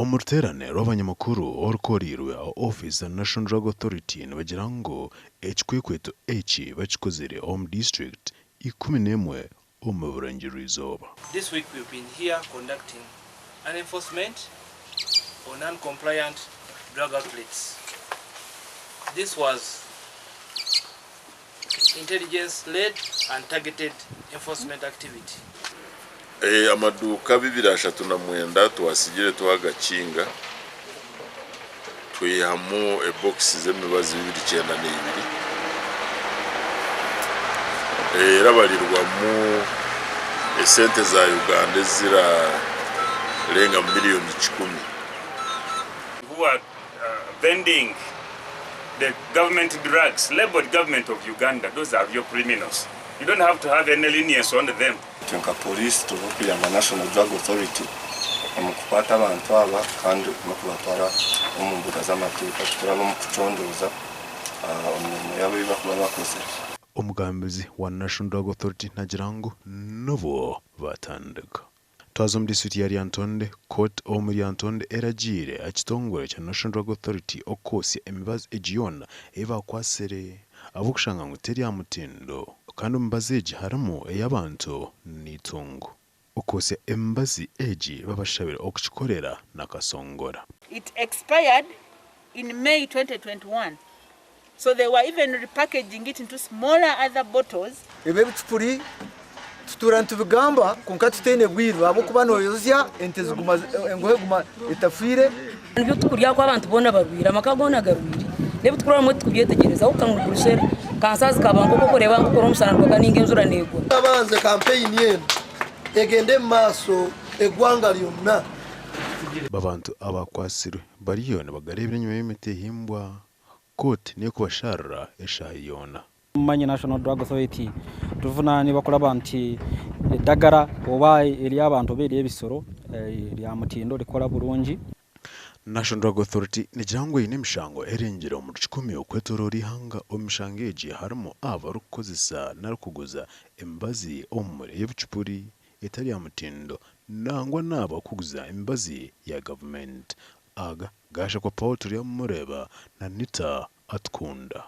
Omuterane rw'abanyamakuru orukorirwe office ya National Drug Authority nibagira ngo ekikwekweto eki bakikozere district 11 omu Burengyerwa-izooba. This week we've been here conducting an enforcement on non-compliant drug outlets. This was intelligence-led and targeted enforcement activity. Amaduka 239 twasigire twagakinga twihamu box z'emibazi 292 rabalirwamu esente za Uganda zira lenga milioni 10 who are vending the government drugs, labeled government of Uganda. Those are your criminals. You don't have to have any lenience on them. Tunka police tuvuga National Drug Authority omukupata abantu aba kandi nokubatwara omumbuga z'amatuka tukuraba mu kucondoza omuntu yabo bakuba bakoze. Omugambizi wa National Drug Authority nagira ngo nobo batandika twazo mu district ya Antonde court omuri Antonde eragire akitongore cya National Drug Authority okosi emibazi egiyona ebakwasere abukushanga ngo teri Amatundiro kandi mbazeji harimo eyabantu nitungu okose embazi eji babashabira okukikorera nakasongora. It expired in May 2021. So they were even repackaging it into smaller other bottles. Ebe bitupuri tuturantu bigamba konka tutene bwirwa abo kubanoyozya enteziguma engohe guma etafire nibyo tukurya kwa abantu bona barwira makagona garwiri nebi tukura mu tukubyetegereza ukamugurushere kansazi kabango ko kureba ngo umusana rwa n'ingenzura nego abaze campaign yenu egende maso egwanga lyonna babantu abakwasirwe bariyone bagarebera nyuma y'imite himbwa court niyo kubasharra eshayona. Manye National Drug Authority tuvunani bakora banti dagara oba eri abantu beri ebisoro eri Amatundiro likora burungi. National Drug Authority ni jango ine mishango erengera mu 10 okwetorori hanga omishangeji harimo abarukozesa narukuguza embazi omuri y'ebucupuri etari Amatundiro nangwa naba kuguza embazi ya government aga gasha kwa Paul turi mureba na Nita atkunda.